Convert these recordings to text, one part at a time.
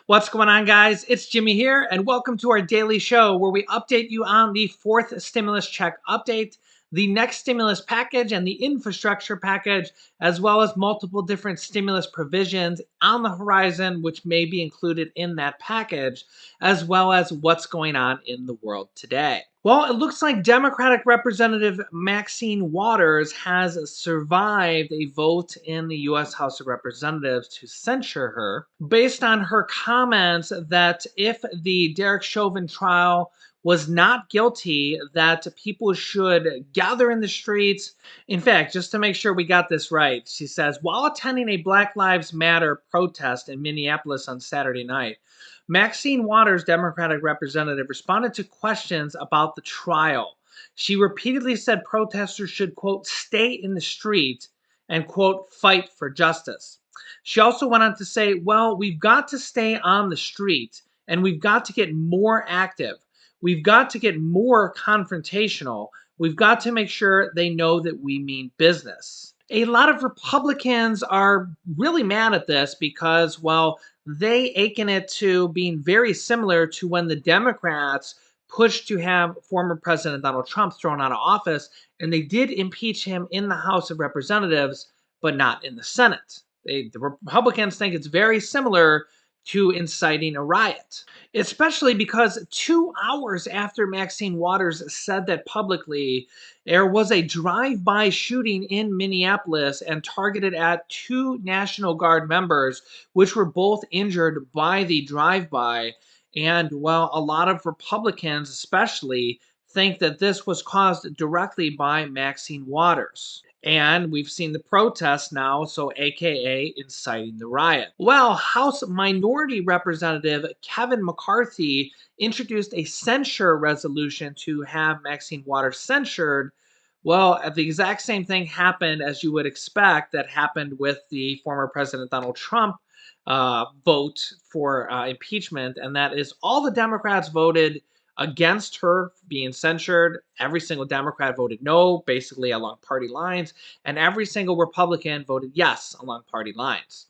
What's going on, guys? It's Jimmy here, and welcome to our daily show where we update you on the fourth stimulus check update, the next stimulus package, and the infrastructure package, as well as multiple different stimulus provisions on the horizon, which may be included in that package, as well as what's going on in the world today. Well, it looks like Democratic Representative Maxine Waters has survived a vote in the U.S. House of Representatives to censure her based on her comments that if the Derek Chauvin trial was not guilty, that people should gather in the streets. In fact, just to make sure we got this right, she says, while attending a Black Lives Matter protest in Minneapolis on Saturday night, Maxine Waters, Democratic representative, responded to questions about the trial. She repeatedly said protesters should, quote, stay in the street and, quote, fight for justice. She also went on to say, well, we've got to stay on the street and we've got to get more active. We've got to get more confrontational. We've got to make sure they know that we mean business. A lot of Republicans are really mad at this because, well, they akin it to being very similar to when the Democrats pushed to have former President Donald Trump thrown out of office, and they did impeach him in the House of Representatives, but not in the Senate. The Republicans think it's very similar to inciting a riot, especially because 2 hours after Maxine Waters said that publicly, there was a drive-by shooting in Minneapolis and targeted at 2 National Guard members, which were both injured by the drive-by. And, well, a lot of Republicans especially think that this was caused directly by Maxine Waters. And we've seen the protests now, so AKA inciting the riot. Well, House Minority Representative Kevin McCarthy introduced a censure resolution to have Maxine Waters censured. Well, the exact same thing happened as you would expect that happened with the former President Donald Trump vote for impeachment, and that is all the Democrats voted against her being censured. Every single Democrat voted no, basically along party lines, and every single Republican voted yes along party lines.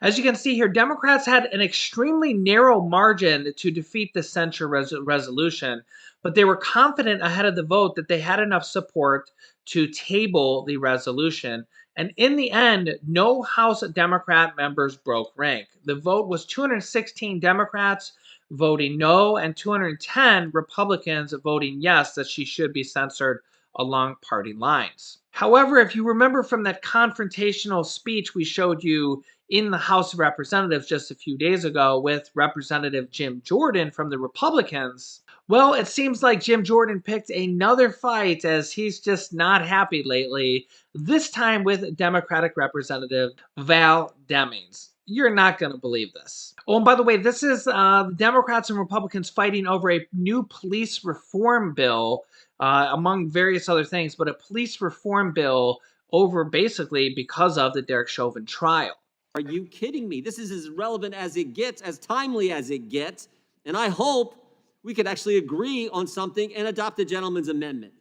As you can see here, Democrats had an extremely narrow margin to defeat the censure resolution, but they were confident ahead of the vote that they had enough support to table the resolution. And in the end, no House Democrat members broke rank. The vote was 216 Democrats voting no and 210 Republicans voting yes that she should be censored along party lines. However, if you remember from that confrontational speech we showed you in the House of Representatives just a few days ago with Representative Jim Jordan from the Republicans, well, it seems like Jim Jordan picked another fight as he's just not happy lately, this time with Democratic Representative Val Demings. You're not going to believe this. Oh, and by the way, this is the Democrats and Republicans fighting over a new police reform bill, among various other things, but a police reform bill over basically because of the Derek Chauvin trial. Are you kidding me? This is as relevant as it gets, as timely as it gets, and I hope we could actually agree on something and adopt the gentleman's amendment.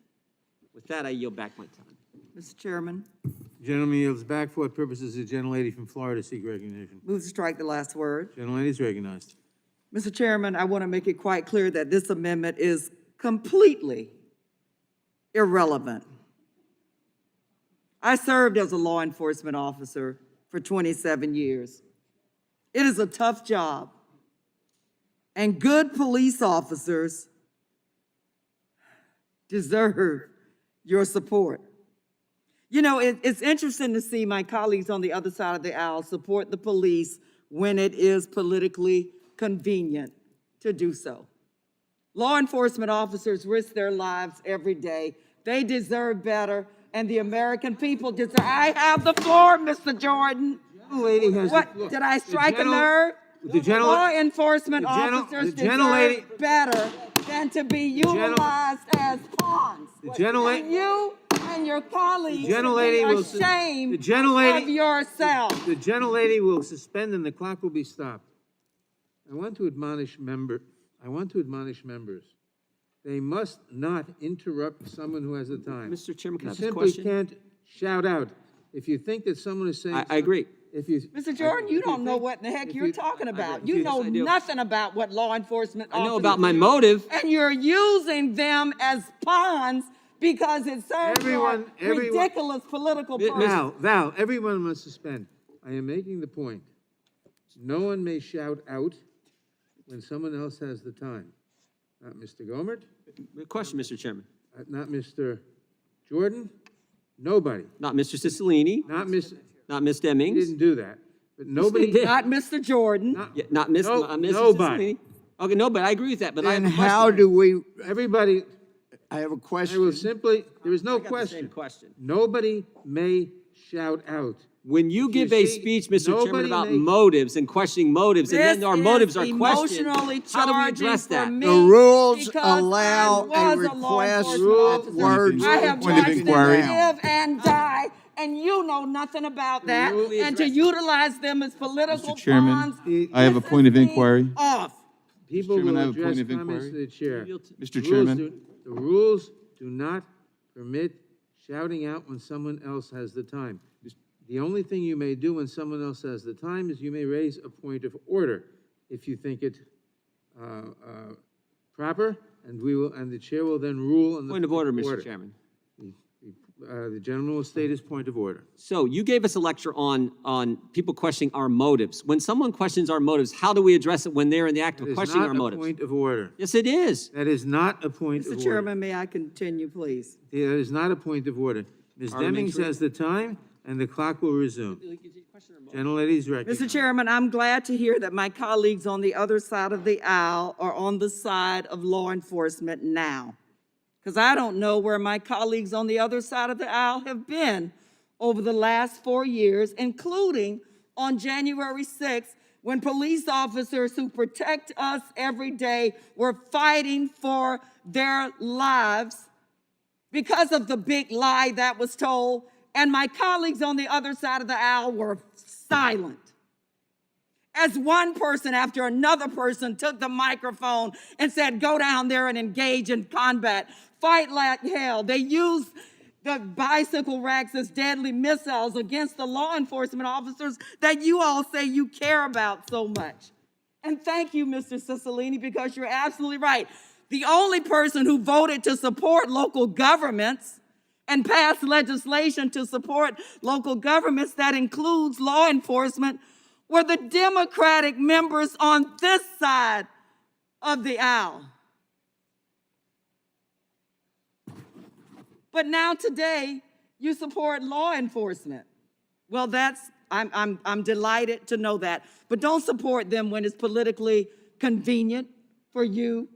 With that, I yield back my time. Mr. Chairman. The gentleman yields back. For what purposes the gentlelady from Florida seek recognition? Move to strike the last word. Gentlelady is recognized. Mr. Chairman, I want to make it quite clear that this amendment is completely irrelevant. I served as a law enforcement officer for 27 years. It is a tough job, and good police officers deserve your support. You know, it's interesting to see my colleagues on the other side of the aisle support the police when it is politically convenient to do so. Law enforcement officers risk their lives every day. They deserve better, and the American people deserve. I have the floor, Mr. Jordan. Lady has What, the floor. did I strike a nerve? Law enforcement officers deserve better than to be utilized as pawns. And you and your colleagues should be ashamed of yourself. The gentlelady will suspend and the clock will be stopped. I want to admonish members. They must not interrupt someone who has the time. Mr. Chairman, can I You ask a question? simply can't shout out. If you think that someone is saying I agree. if you. Mr. Jordan, you don't know what in the heck you're talking about. You know nothing about what law enforcement officers I know about my do, motive. and you're using them as pawns because it serves your ridiculous political purpose. Val, everyone must suspend. I am making the point. No one may shout out when someone else has the time. Not Mr. Gomert, Question, Mr. Chairman. not Mr. Jordan, nobody. Not Mr. Cicilline. Not Miss, Not Ms. he Demings. didn't do that. But nobody, did. Not Mr. Jordan. Yeah, not Miss. No, Mrs. nobody. Cicilline. Okay, no, but I agree with that. But I have Then a question. how do we, everybody, I have a I will question. simply, there is no I got the same question. question. Nobody may shout out. When you You give a see, speech, Mr. Chairman, nobody about makes- motives and questioning motives, and then our motives are questioned, emotionally how do we charging address for that? me The rules because I allow was a law request enforcement of officer. words. I have Point of watched inquiry. them live and die, and you know nothing about that. Rule- And to utilize them as political Mr. Chairman, pawns I have a point of pisses me inquiry. off. People Chairman, will I have a address point of comments to inquiry. the chair. Mr. Rules Chairman. The rules do not permit shouting out when someone else has the time. The only thing you may do when someone else has the time is you may raise a point of order if you think it proper, and the chair will then rule on the Point of order, Mr. Chairman. The gentleman will state his point of order. So you gave us a lecture on people questioning our motives. When someone questions our motives, how do we address it when they're in the act That of is questioning our not a motives? point of order. Yes, it is. That is not a point of Mr. order. Chairman, may I continue, please? That is not a point of order. Ms. Demings Parliamentary. has the time, and the clock will resume. Gentlelady's recognized. Mr. Chairman, I'm glad to hear that my colleagues on the other side of the aisle are on the side of law enforcement now. Because I don't know where my colleagues on the other side of the aisle have been over the last 4 years, including on January 6th, when police officers who protect us every day were fighting for their lives because of the big lie that was told, and my colleagues on the other side of the aisle were silent. As one person after another person took the microphone and said, go down there and engage in combat, fight like hell. They used the bicycle racks as deadly missiles against the law enforcement officers that you all say you care about so much. And thank you, Mr. Cicilline, because you're absolutely right. The only person who voted to support local governments and pass legislation to support local governments that includes law enforcement were the Democratic members on this side of the aisle. But now today, you support law enforcement. Well, I'm delighted to know that. But don't support them when it's politically convenient for you.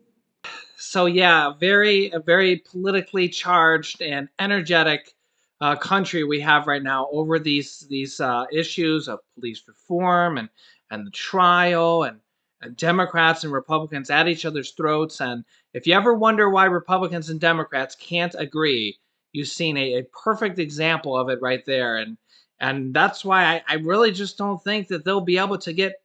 So yeah, a very politically charged and energetic country we have right now over these issues of police reform and the trial and Democrats and Republicans at each other's throats. And if you ever wonder why Republicans and Democrats can't agree, you've seen a perfect example of it right there. And that's why I really just don't think that they'll be able to get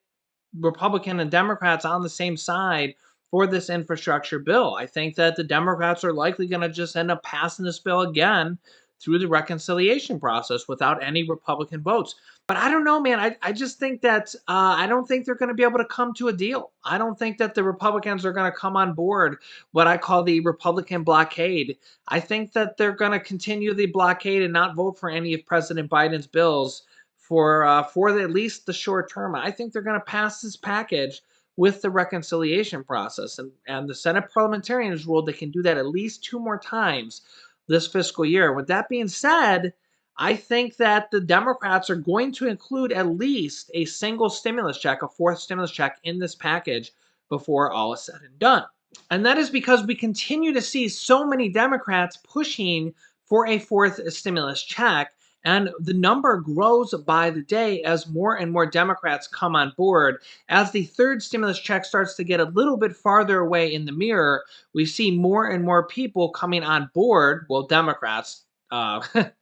Republican and Democrats on the same side for this infrastructure bill. I think that the Democrats are likely going to just end up passing this bill again through the reconciliation process without any Republican votes. But I don't know, man. I just think that I don't think they're going to be able to come to a deal. I don't think that the Republicans are going to come on board what I call the Republican blockade. I think that they're going to continue the blockade and not vote for any of President Biden's bills for at least the short term. I think they're going to pass this package with the reconciliation process. And the Senate parliamentarians ruled they can do that at least 2 more times this fiscal year. With that being said, I think that the Democrats are going to include at least a single stimulus check, a 4th stimulus check in this package before all is said and done. And that is because we continue to see so many Democrats pushing for a 4th stimulus check. And the number grows by the day as more and more Democrats come on board. As the 3rd stimulus check starts to get a little bit farther away in the mirror, we see more and more people coming on board. Well, Democrats,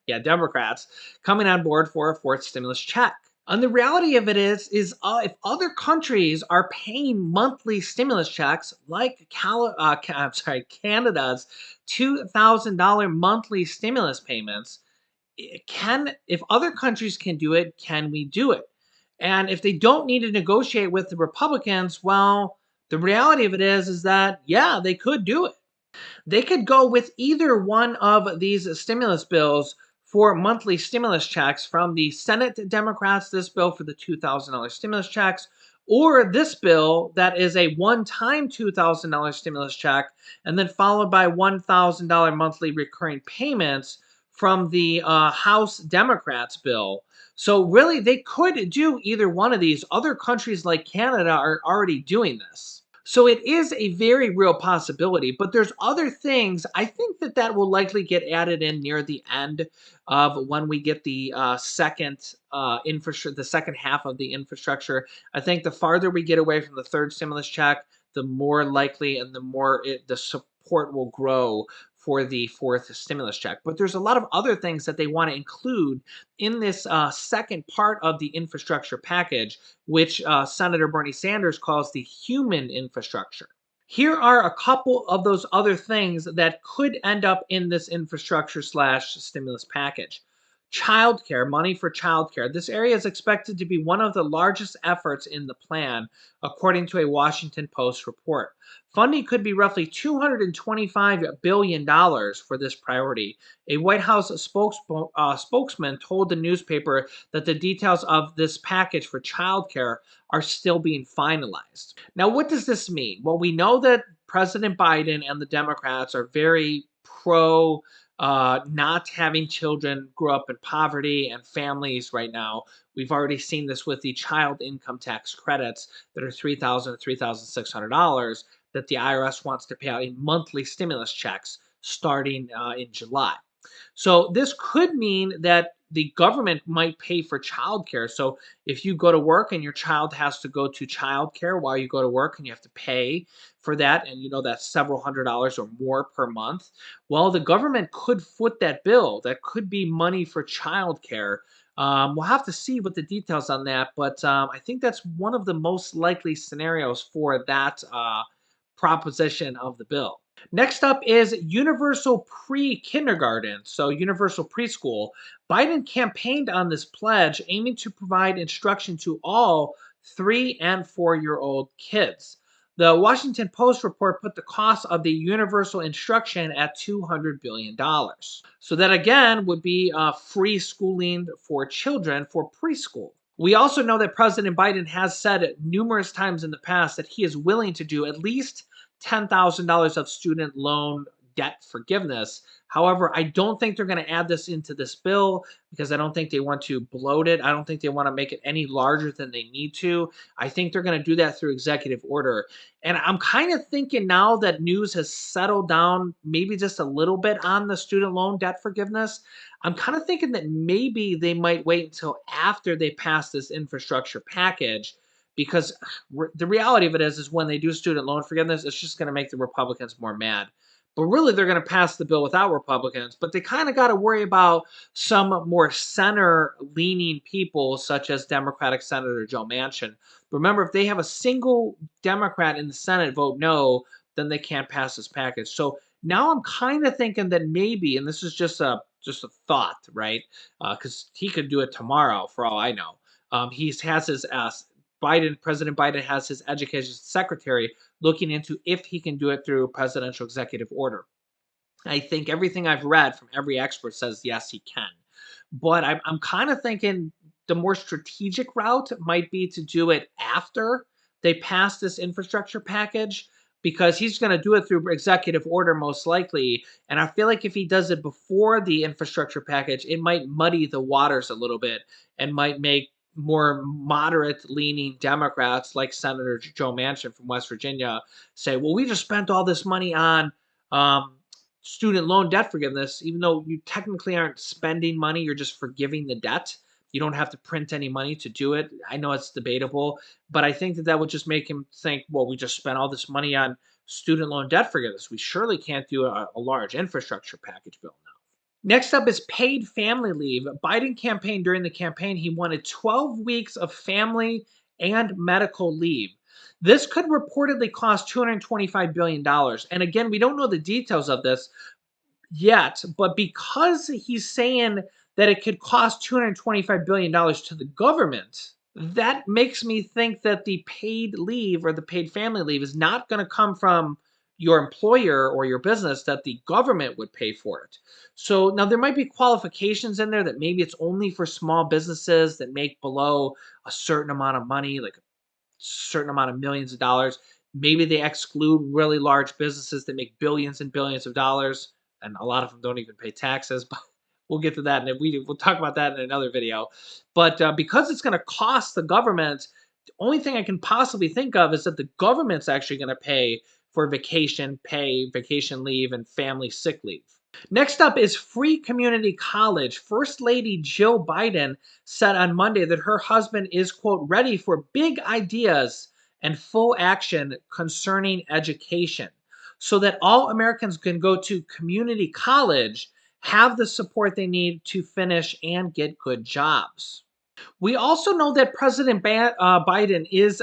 Democrats coming on board for a 4th stimulus check. And the reality of it is if other countries are paying monthly stimulus checks, like Canada's $2,000 monthly stimulus payments, if other countries can do it, can we do it? And if they don't need to negotiate with the Republicans, well, the reality of it is that, yeah, they could do it. They could go with either one of these stimulus bills for monthly stimulus checks from the Senate Democrats, this bill for the $2,000 stimulus checks, or this bill that is a one-time $2,000 stimulus check, and then followed by $1,000 monthly recurring payments from the House Democrats bill. So really, they could do either one of these. Other countries like Canada are already doing this. So it is a very real possibility, but there's other things. I think that will likely get added in near the end of when we get the second infrastructure, the second half of the infrastructure. I think the farther we get away from the third stimulus check, the more likely and the more the support will grow for the fourth stimulus check. But there's a lot of other things that they want to include in this second part of the infrastructure package, which Senator Bernie Sanders calls the human infrastructure. Here are a couple of those other things that could end up in this infrastructure slash stimulus package. Childcare, money for childcare. This area is expected to be one of the largest efforts in the plan, according to a Washington Post report. Funding could be roughly $225 billion for this priority. A White House spokesman told the newspaper that the details of this package for childcare are still being finalized. Now, what does this mean? Well, we know that President Biden and the Democrats are very pro not having children grow up in poverty and families right now. We've already seen this with the child income tax credits that are $3,000 to $3,600 that the IRS wants to pay out in monthly stimulus checks starting in July. So this could mean that the government might pay for childcare. So if you go to work and your child has to go to childcare while you go to work and you have to pay for that, and you know that's several $100s or more per month, well, the government could foot that bill. That could be money for childcare. We'll have to see what the details on that, but I think that's one of the most likely scenarios for that proposition of the bill. Next up is universal pre-kindergarten, so universal preschool. Biden campaigned on this pledge, aiming to provide instruction to all 3 and 4-year-old kids. The Washington Post report put the cost of the universal instruction at $200 billion. So that again would be free schooling for children for preschool. We also know that President Biden has said numerous times in the past that he is willing to do at least $10,000 of student loan debt forgiveness. However, I don't think they're going to add this into this bill because I don't think they want to bloat it. I don't think they want to make it any larger than they need to. I think they're going to do that through executive order. And I'm kind of thinking now that news has settled down maybe just a little bit on the student loan debt forgiveness, I'm kind of thinking that maybe they might wait until after they pass this infrastructure package, because the reality of it is when they do student loan forgiveness, it's just going to make the Republicans more mad. But really, they're going to pass the bill without Republicans. But they kind of got to worry about some more center-leaning people, such as Democratic Senator Joe Manchin. Remember, if they have a single Democrat in the Senate vote no, then they can't pass this package. So now I'm kind of thinking that maybe, and this is just a thought, right? Because he could do it tomorrow, for all I know. He has his President Biden has his education secretary looking into if he can do it through presidential executive order. I think everything I've read from every expert says yes, he can. But I'm kind of thinking the more strategic route might be to do it after they pass this infrastructure package, because he's going to do it through executive order most likely. And I feel like if he does it before the infrastructure package, it might muddy the waters a little bit and might make more moderate leaning Democrats like Senator Joe Manchin from West Virginia say, well, we just spent all this money on student loan debt forgiveness, even though you technically aren't spending money, you're just forgiving the debt. You don't have to print any money to do it. I know it's debatable, but I think that would just make him think, well, we just spent all this money on student loan debt forgiveness. We surely can't do a large infrastructure package bill now. Next up is paid family leave. Biden campaigned during the campaign, he wanted 12 weeks of family and medical leave. This could reportedly cost $225 billion. And again, we don't know the details of this yet, but because he's saying that it could cost $225 billion to the government, That makes me think that the paid leave or the paid family leave is not going to come from your employer or your business, that the government would pay for it. So now there might be qualifications in there that maybe it's only for small businesses that make below a certain amount of money, like a certain amount of millions of dollars. Maybe they exclude really large businesses that make billions and billions of dollars, and a lot of them don't even pay taxes. But we'll get to that, and we'll talk about that in another video. But because it's going to cost the government, the only thing I can possibly think of is that the government's actually going to pay for vacation pay, vacation leave, and family sick leave. Next up is free community college. First Lady Jill Biden said on Monday that her husband is, quote, ready for big ideas and full action concerning education so that all Americans can go to community college, have the support they need to finish, and get good jobs. We also know that President Biden is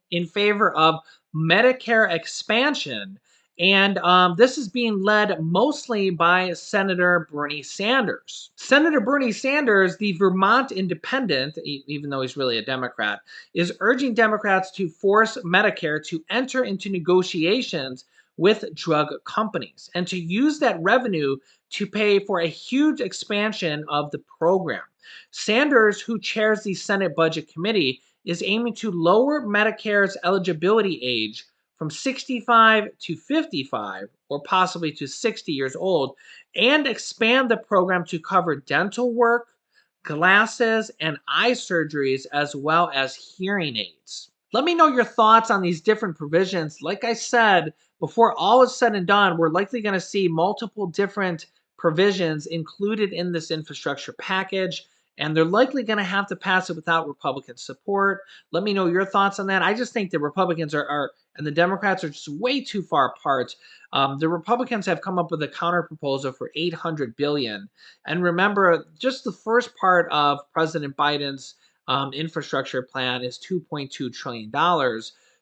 in favor of Medicare expansion, and this is being led mostly by Senator Bernie Sanders. Senator Bernie Sanders, the Vermont independent, even though he's really a Democrat, is urging Democrats to force Medicare to enter into negotiations with drug companies and to use that revenue to pay for a huge expansion of the program. Sanders, who chairs the Senate Budget Committee, is aiming to lower Medicare's eligibility age from 65 to 55, or possibly to 60 years old, and expand the program to cover dental work, glasses, and eye surgeries, as well as hearing aids. Let me know your thoughts on these different provisions. Like I said, before all is said and done, we're likely going to see multiple different provisions included in this infrastructure package, and they're likely going to have to pass it without Republican support. Let me know your thoughts on that. I just think the Republicans are and the Democrats are just way too far apart. The Republicans have come up with a counter proposal for $800 billion, and remember, just the first part of President Biden's infrastructure plan is $2.2 trillion.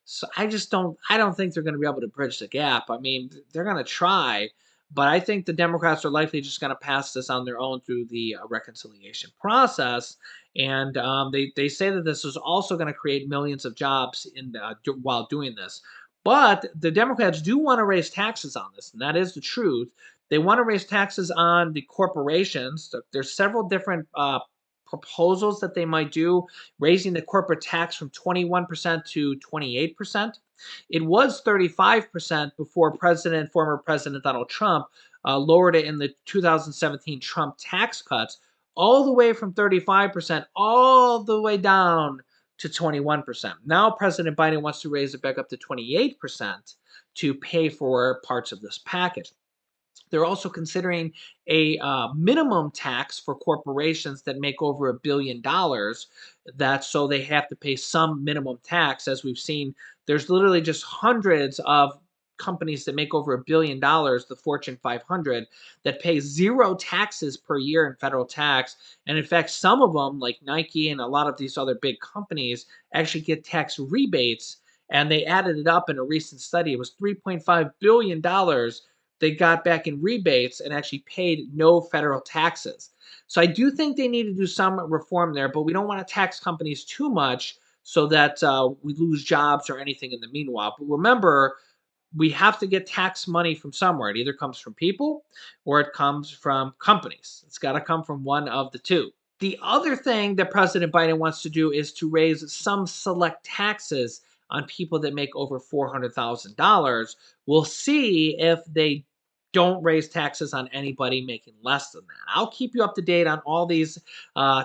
So I don't think they're going to be able to bridge the gap. I mean, they're going to try, but I think the Democrats are likely just going to pass this on their own through the reconciliation process. And they say that this is also going to create millions of jobs while doing this. But the Democrats do want to raise taxes on this, and that is the truth. They want to raise taxes on the corporations. There's several different proposals that they might do, raising the corporate tax from 21% to 28%. It was 35% before former President Donald Trump lowered it in the 2017 Trump tax cuts, all the way from 35% all the way down to 21%. Now President Biden wants to raise it back up to 28% to pay for parts of this package. They're also considering a minimum tax for corporations that make over $1 billion. That so they have to pay some minimum tax. As we've seen, there's literally just hundreds of companies that make over $1 billion, the Fortune 500, that pay zero taxes per year in federal tax. And in fact, some of them, like Nike and a lot of these other big companies, actually get tax rebates. And they added it up in a recent study. It was $3.5 billion they got back in rebates and actually paid no federal taxes. So I do think they need to do some reform there, but we don't want to tax companies too much so that we lose jobs or anything in the meanwhile. But remember, we have to get tax money from somewhere. It either comes from people or it comes from companies. It's got to come from one of the two. The other thing that President Biden wants to do is to raise some select taxes on people that make over $400,000. We'll see if they don't raise taxes on anybody making less than that. I'll keep you up to date on all these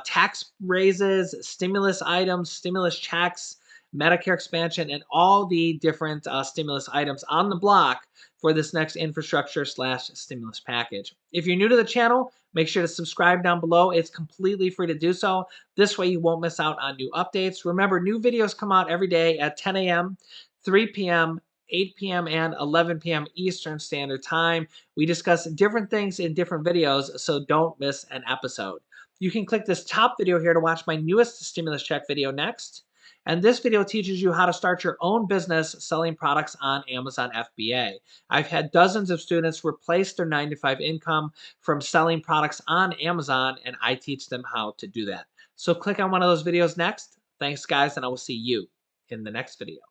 tax raises, stimulus items, stimulus checks, Medicare expansion, and all the different stimulus items on the block for this next infrastructure/stimulus package. If you're new to the channel, make sure to subscribe down below. It's completely free to do so. This way you won't miss out on new updates. Remember, new videos come out every day at 10 a.m., 3 p.m., 8 p.m., and 11 p.m. Eastern Standard Time. We discuss different things in different videos, so don't miss an episode. You can click this top video here to watch my newest stimulus check video next. And this video teaches you how to start your own business selling products on Amazon FBA. I've had dozens of students replace their 9-to-5 income from selling products on Amazon, and I teach them how to do that. So click on one of those videos next. Thanks, guys, and I will see you in the next video.